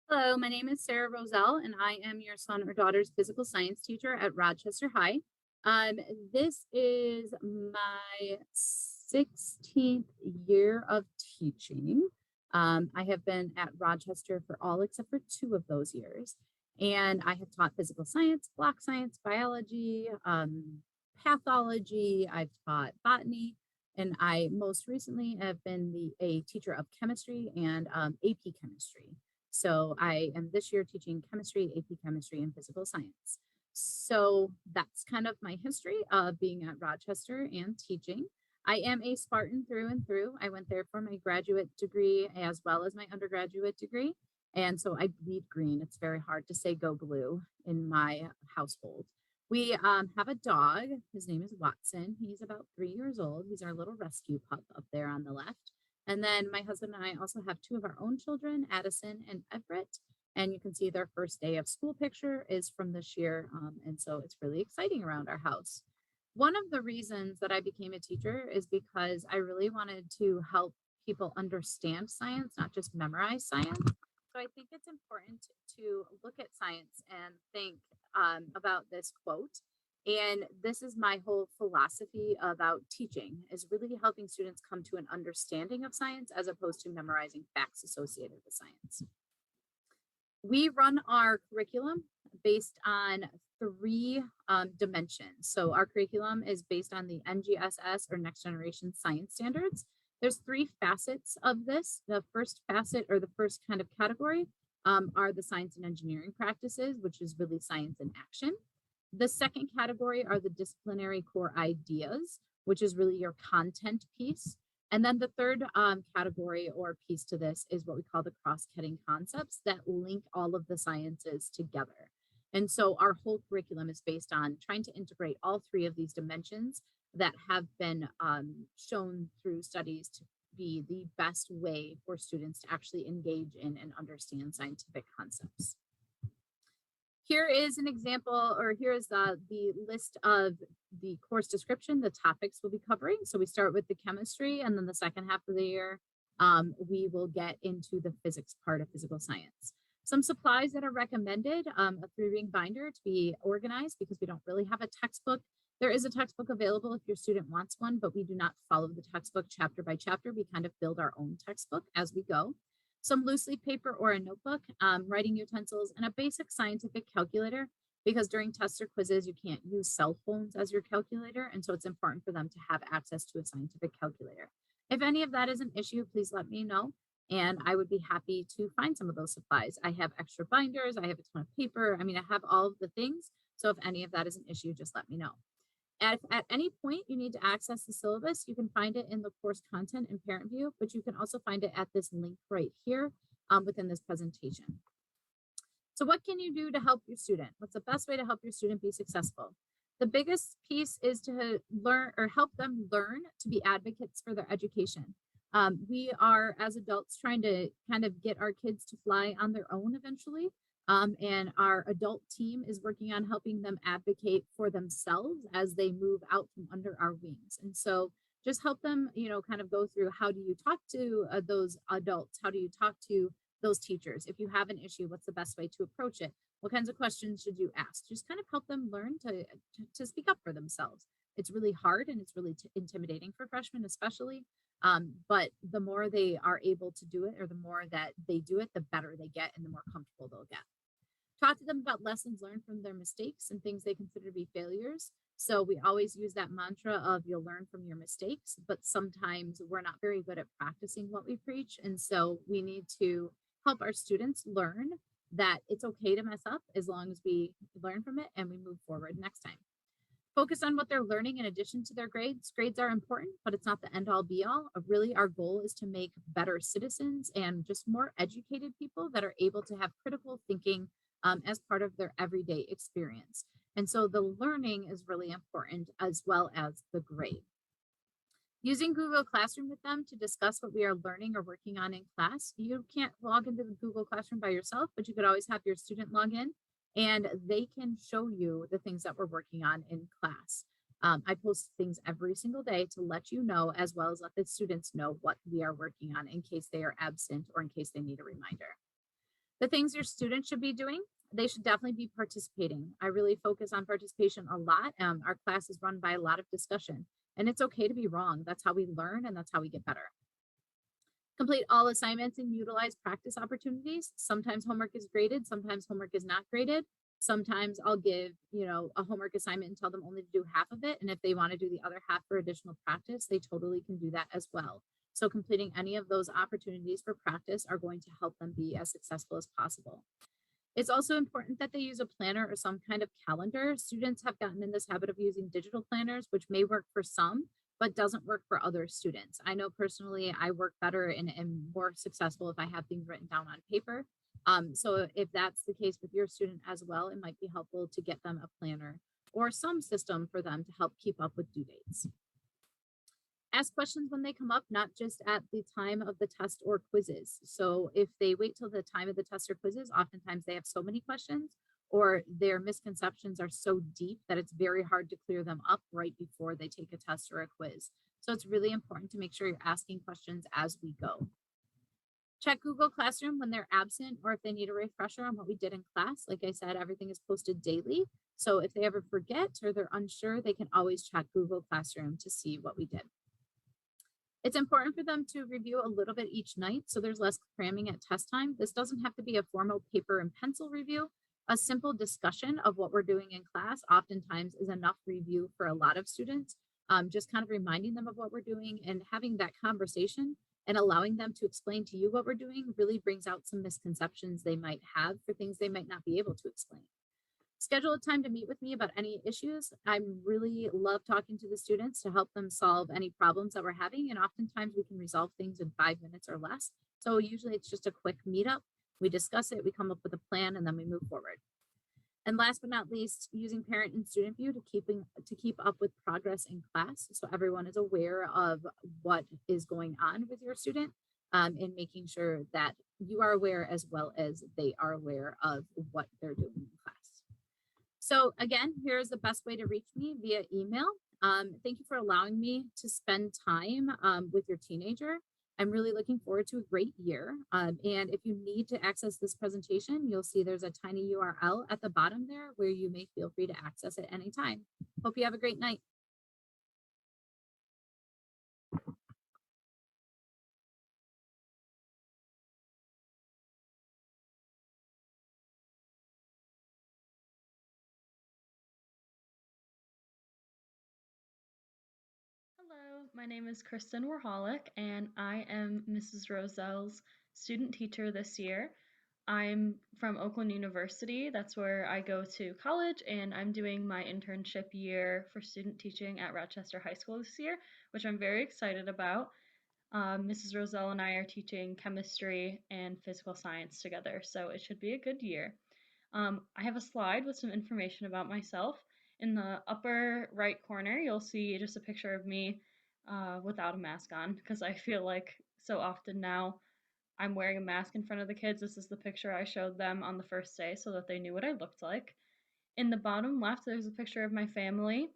Hello, my name is Sarah Rosell, and I am your son or daughter's physical science teacher at Rochester High. Um, this is my 16th year of teaching. I have been at Rochester for all except for 2 of those years, and I have taught physical science, block science, biology, pathology. I've taught botany, and I most recently have been a teacher of chemistry and AP chemistry. So I am this year teaching chemistry, AP chemistry, and physical science. So that's kind of my history of being at Rochester and teaching. I am a Spartan through and through. I went there for my graduate degree as well as my undergraduate degree. And so I bleed green. It's very hard to say go blue in my household. We have a dog. His name is Watson. He's about 3 years old. He's our little rescue pup up there on the left. And then my husband and I also have two of our own children, Addison and Everett. And you can see their first day of school picture is from this year. And so it's really exciting around our house. One of the reasons that I became a teacher is because I really wanted to help people understand science, not just memorize science. So I think it's important to look at science and think about this quote. And this is my whole philosophy about teaching is really helping students come to an understanding of science as opposed to memorizing facts associated with science. We run our curriculum based on three dimensions. So our curriculum is based on the NGSS or Next Generation Science Standards. There's three facets of this. The first facet or the first kind of category are the science and engineering practices, which is really science in action. The second category are the disciplinary core ideas, which is really your content piece. And then the third category or piece to this is what we call the cross-cutting concepts that link all of the sciences together. And so our whole curriculum is based on trying to integrate all three of these dimensions that have been shown through studies to be the best way for students to actually engage in and understand scientific concepts. Here is an example, or here's the list of the course description, the topics we'll be covering. So we start with the chemistry, and then the second half of the year, we will get into the physics part of physical science. Some supplies that are recommended, a 3-ring binder to be organized because we don't really have a textbook. There is a textbook available if your student wants one, but we do not follow the textbook chapter by chapter. We kind of build our own textbook as we go. Some loose leaf paper or a notebook, writing utensils, and a basic scientific calculator because during tests or quizzes, you can't use cell phones as your calculator. And so it's important for them to have access to a scientific calculator. If any of that is an issue, please let me know. And I would be happy to find some of those supplies. I have extra binders. I have a ton of paper. I mean, I have all of the things. So if any of that is an issue, just let me know. If at any point you need to access the syllabus, you can find it in the course content and parent view, but you can also find it at this link right here within this presentation. So what can you do to help your student? What's the best way to help your student be successful? The biggest piece is to learn or help them learn to be advocates for their education. We are, as adults, trying to kind of get our kids to fly on their own eventually. And our adult team is working on helping them advocate for themselves as they move out from under our wings. And so just help them, kind of go through how do you talk to those adults? How do you talk to those teachers? If you have an issue, what's the best way to approach it? What kinds of questions should you ask? Just kind of help them learn to speak up for themselves. It's really hard and it's really intimidating for freshmen, especially. But the more they are able to do it or the more that they do it, the better they get and the more comfortable they'll get. Talk to them about lessons learned from their mistakes and things they consider to be failures. So we always use that mantra of you'll learn from your mistakes, but sometimes we're not very good at practicing what we preach. And so we need to help our students learn that it's okay to mess up as long as we learn from it and we move forward next time. Focus on what they're learning in addition to their grades. Grades are important, but it's not the end all be all. Really, our goal is to make better citizens and just more educated people that are able to have critical thinking as part of their everyday experience. And so the learning is really important as well as the grade. Using Google Classroom with them to discuss what we are learning or working on in class. You can't log into the Google Classroom by yourself, but you could always have your student log in and they can show you the things that we're working on in class. I post things every single day to let you know, as well as let the students know what we are working on in case they are absent or in case they need a reminder. The things your students should be doing, they should definitely be participating. I really focus on participation a lot. Our class is run by a lot of discussion, and it's okay to be wrong. That's how we learn and that's how we get better. Complete all assignments and utilize practice opportunities. Sometimes homework is graded, sometimes homework is not graded. Sometimes I'll give, a homework assignment and tell them only to do half of it. And if they want to do the other half for additional practice, they totally can do that as well. So completing any of those opportunities for practice are going to help them be as successful as possible. It's also important that they use a planner or some kind of calendar. Students have gotten in this habit of using digital planners, which may work for some, but doesn't work for other students. I know personally I work better and more successful if I have things written down on paper. So if that's the case with your student as well, it might be helpful to get them a planner or some system for them to help keep up with due dates. Ask questions when they come up, not just at the time of the test or quizzes. So if they wait till the time of the test or quizzes, oftentimes they have so many questions or their misconceptions are so deep that it's very hard to clear them up right before they take a test or a quiz. So it's really important to make sure you're asking questions as we go. Check Google Classroom when they're absent or if they need a refresher on what we did in class. Like I said, everything is posted daily. So if they ever forget or they're unsure, they can always check Google Classroom to see what we did. It's important for them to review a little bit each night so there's less cramming at test time. This doesn't have to be a formal paper and pencil review. A simple discussion of what we're doing in class oftentimes is enough review for a lot of students. Just kind of reminding them of what we're doing and having that conversation and allowing them to explain to you what we're doing really brings out some misconceptions they might have for things they might not be able to explain. Schedule a time to meet with me about any issues. I really love talking to the students to help them solve any problems that we're having. And oftentimes we can resolve things in 5 minutes or less. So usually it's just a quick meetup. We discuss it, we come up with a plan, and then we move forward. And last but not least, using parent and student view to keep up with progress in class. So everyone is aware of what is going on with your student and making sure that you are aware as well as they are aware of what they're doing in class. So again, here's the best way to reach me via email. Thank you for allowing me to spend time with your teenager. I'm really looking forward to a great year. And if you need to access this presentation, you'll see there's a tiny URL at the bottom there where you may feel free to access it anytime. Hope you have a great night. Hello, my name is Kristen Warholic, and I am Mrs. Rosell's student teacher this year. I'm from Oakland University. That's where I go to college, and I'm doing my internship year for student teaching at Rochester High School this year, which I'm very excited about. Mrs. Rosell and I are teaching chemistry and physical science together, so it should be a good year. I have a slide with some information about myself. In the upper right corner, you'll see just a picture of me without a mask on because I feel like so often now I'm wearing a mask in front of the kids. This is the picture I showed them on the first day so that they knew what I looked like. In the bottom left, there's a picture of my family.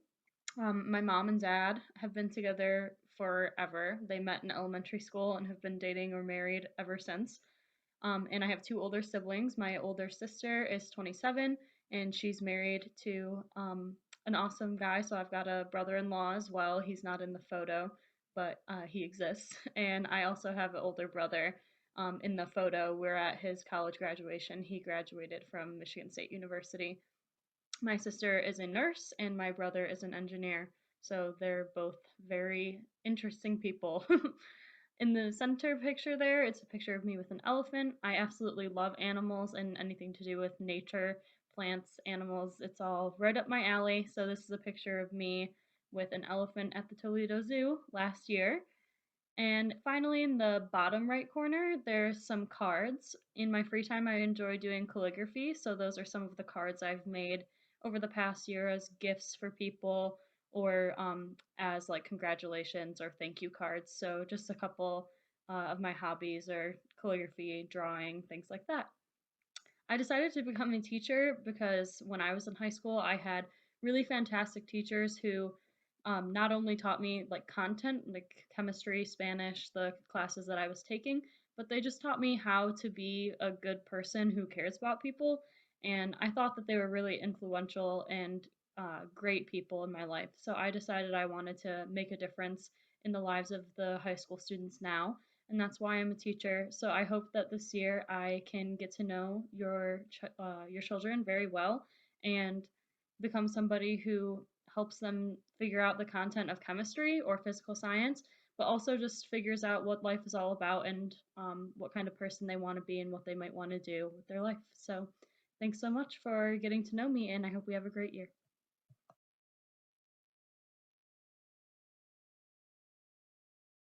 My mom and dad have been together forever. They met in elementary school and have been dating or married ever since. And I have two older siblings. My older sister is 27 and she's married to an awesome guy. So I've got a brother in law as well. He's not in the photo, but he exists. And I also have an older brother in the photo. We're at his college graduation. He graduated from Michigan State University. My sister is a nurse and my brother is an engineer. So they're both very interesting people. In the center picture there, it's a picture of me with an elephant. I absolutely love animals and anything to do with nature, plants, animals. It's all right up my alley. So this is a picture of me with an elephant at the Toledo Zoo last year. And finally, in the bottom right corner, there's some cards. In my free time, I enjoy doing calligraphy, so those are some of the cards I've made over the past year as gifts for people or as like congratulations or thank you cards. So just a couple of my hobbies are calligraphy, drawing, things like that. I decided to become a teacher because when I was in high school, I had really fantastic teachers who not only tght me like content, like chemistry, Spanish, the classes that I was taking, but they just taught me how to be a good person who cares about people. And I thought that they were really influential and great people in my life. So I decided I wanted to make a difference in the lives of the high school students now. And that's why I'm a teacher. So I hope that this year I can get to know your children very well and become somebody who helps them figure out the content of chemistry or physical science, but also just figures out what life is all about and what kind of person they want to be and what they might want to do with their life. So, thanks so much for getting to know me, and I hope we have a great year.